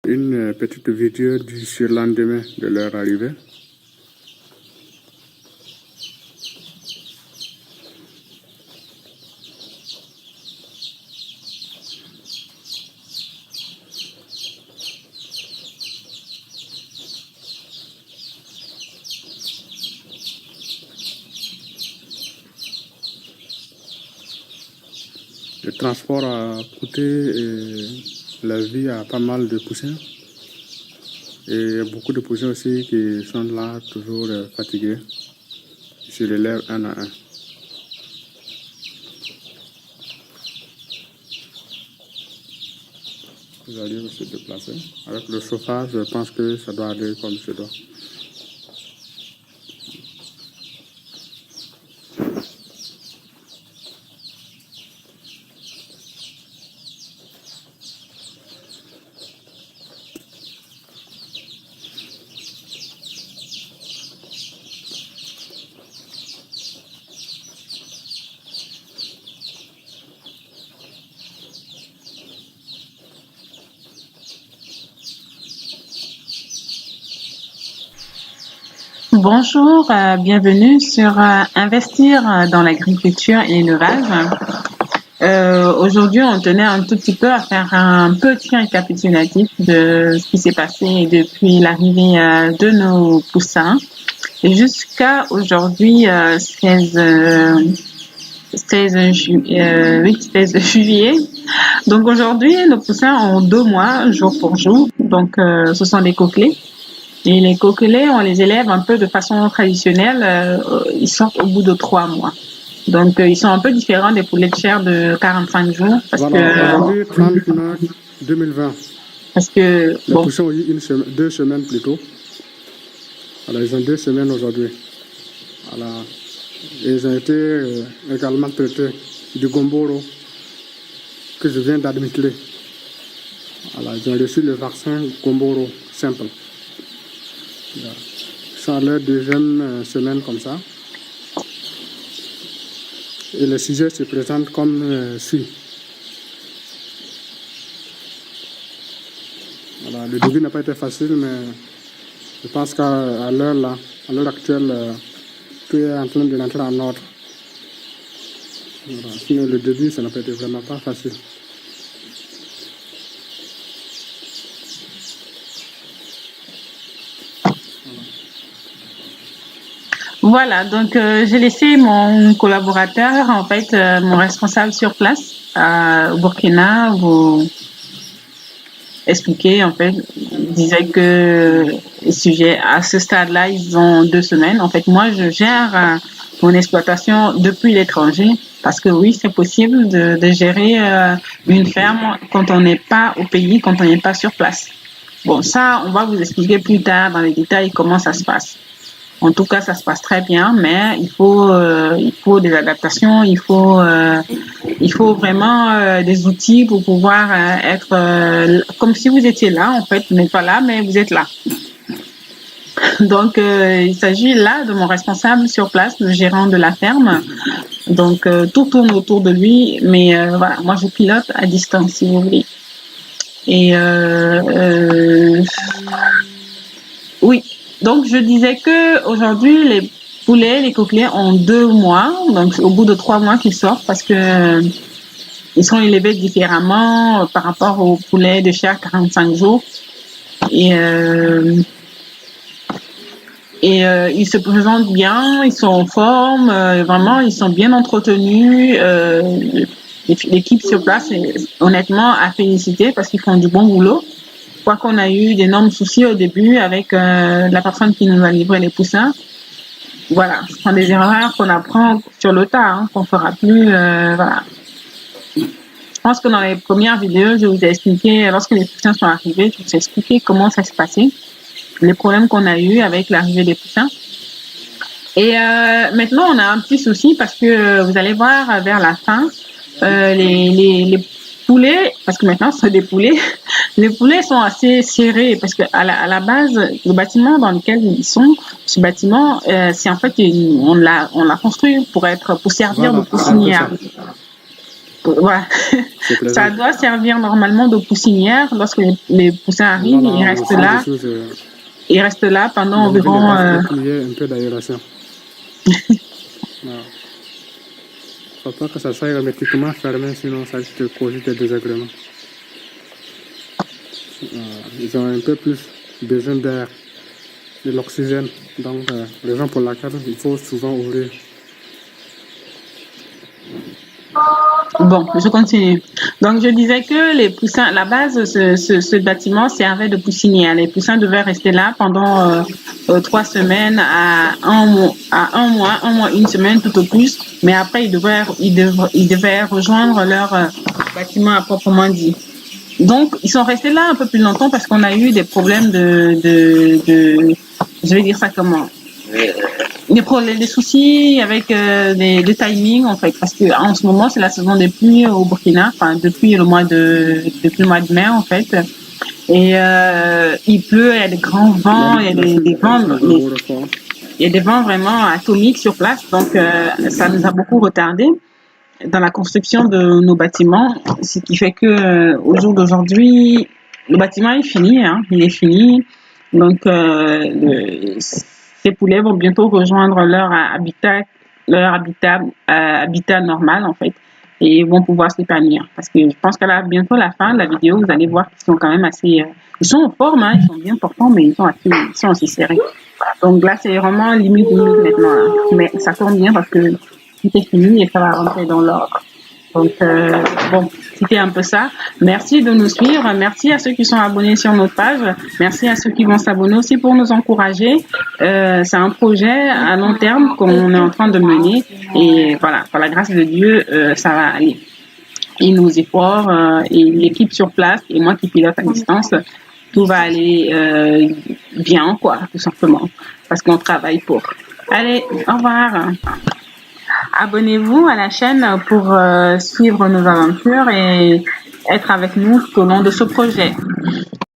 une petite vidéo du surlendemain de leur arrivée. Le transport a coûté la vie à pas mal de poussins. Et il y a beaucoup de poussins aussi qui sont là, toujours fatigués. Ils se relèvent un à un. Vous allez se déplacer. Avec le chauffage, je pense que ça doit aller comme ça doit. Bonjour, bienvenue sur Investir dans l'agriculture et l'élevage. Aujourd'hui, on tenait un tout petit peu à faire un petit récapitulatif de ce qui s'est passé depuis l'arrivée de nos poussins jusqu'à aujourd'hui 16 juillet. Donc aujourd'hui, nos poussins ont 2 mois, jour pour jour. Donc ce sont des coquelets. Et les coquelets, on les élève un peu de façon traditionnelle. Ils sortent au bout de 3 mois. Donc, ils sont un peu différents des poulets de chair de 45 jours. Parce Voilà, aujourd'hui, 30 mars 2020. Parce que, les poussins ont eu 2 semaines plus tôt. Alors, ils ont 2 semaines aujourd'hui. Voilà. Et ils ont été également traités du gomboro que je viens d'admettre. Voilà, ils ont reçu le vaccin gomboro simple. Ils sont à leur 2e semaine comme ça. Et le sujet se présente comme suit. Voilà, le début n'a pas été facile, mais je pense qu'à l'heure actuelle, tout est en train de rentrer en ordre. Voilà. Sinon, le début, ça n'a pas été vraiment pas facile. Voilà, donc j'ai laissé mon collaborateur, en fait, mon responsable sur place au Burkina, vous expliquer, en fait, il disait que le sujet, à ce stade-là, ils ont 2 semaines. En fait, moi, je gère mon exploitation depuis l'étranger parce que oui, c'est possible de gérer une ferme quand on n'est pas au pays, quand on n'est pas sur place. Bon, ça, on va vous expliquer plus tard dans les détails comment ça se passe. En tout cas, ça se passe très bien, mais il faut des adaptations, il faut vraiment des outils pour pouvoir être comme si vous étiez là. En fait, vous n'êtes pas là, mais vous êtes là. Donc, il s'agit là de mon responsable sur place, le gérant de la ferme. Donc, tout tourne autour de lui, mais voilà, moi je pilote à distance, si vous voulez. Et oui. Donc, je disais que aujourd'hui, les poulets, les coquelets ont 2 mois. Donc, au bout de 3 mois qu'ils sortent parce que ils sont élevés différemment par rapport aux poulets de chair 45 jours. Et ils se présentent bien, ils sont en forme, vraiment, ils sont bien entretenus. L'équipe sur place, honnêtement, à féliciter parce qu'ils font du bon boulot. Je crois qu'on a eu d'énormes soucis au début avec la personne qui nous a livré les poussins. Voilà, ce sont des erreurs qu'on apprend sur le tas, qu'on ne fera plus. Voilà. Je pense que dans les premières vidéos, je vous ai expliqué, lorsque les poussins sont arrivés, je vous ai expliqué comment ça s'est passé, les problèmes qu'on a eu avec l'arrivée des poussins. Et maintenant, on a un petit souci parce que vous allez voir vers la fin, les poulets, parce que maintenant c'est des poulets, les poulets sont assez serrés parce que à la base, le bâtiment dans lequel ils sont, ce bâtiment, c'est en fait on l'a construit pour servir de poussinière. voilà. C'est Ça plaisant. doit servir normalement de poussinière. Lorsque les poussins arrivent, Voilà, ce sont des choses, ils restent là pendant dans lequel environ, il faut qu'il y ait un peu d'aération. Voilà. Faut pas que ça soit hermétiquement fermé, sinon ça te cause des désagréments. Ils ont un peu plus besoin d'air, de l'oxygène. Donc, raison pour laquelle il faut souvent ouvrir. bon, je continue. Donc, je disais que les poussins, la base, ce bâtiment servait de poussinière. Les poussins devaient rester là pendant 3 semaines à un mois, une semaine tout au plus. Mais après, ils devaient rejoindre leur bâtiment à proprement dit. Donc, ils sont restés là un peu plus longtemps parce qu'on a eu des problèmes je vais dire ça comment? Des problèmes, des soucis avec des timings en fait, parce que en ce moment c'est la saison des pluies au Burkina, enfin depuis le mois de mai en fait, et il pleut, il y a des grands vents, il y a des vents, il y a des vents vraiment atomiques sur place, donc ça nous a beaucoup retardé dans la construction de nos bâtiments, ce qui fait que au jour d'aujourd'hui, le bâtiment est fini, hein, il est fini. Donc, ces poulets vont bientôt rejoindre habitat normal en fait, et vont pouvoir s'épanouir. Parce que je pense qu'à bientôt la fin de la vidéo, vous allez voir qu'ils sont quand même assez, ils sont en forme, hein, ils sont bien portants, mais ils sont assez serrés. Donc là, c'est vraiment limite maintenant, hein. Mais ça tourne bien parce que tout est fini et ça va rentrer dans l'ordre. Donc, bon, c'était un peu ça. Merci de nous suivre. Merci à ceux qui sont abonnés sur notre page. Merci à ceux qui vont s'abonner aussi pour nous encourager. C'est un projet à long terme qu'on est en train de mener. Et voilà, par la grâce de Dieu, ça va aller. Et nos efforts, et l'équipe sur place, et moi qui pilote à distance, tout va aller bien, quoi, tout simplement. Parce qu'on travaille pour. Allez, au revoir. Abonnez-vous à la chaîne pour suivre nos aventures et être avec nous tout au long de ce projet.